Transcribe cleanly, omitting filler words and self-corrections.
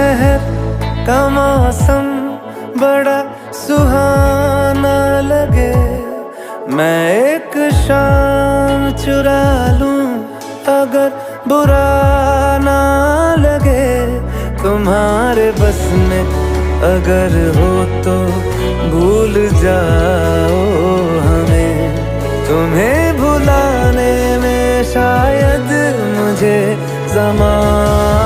शहर का मौसम बड़ा सुहाना लगे, मैं एक शाम चुरा लूं अगर बुरा ना लगे। तुम्हारे बस में अगर हो तो भूल जाओ हमें, तुम्हें भुलाने में शायद मुझे ज़माना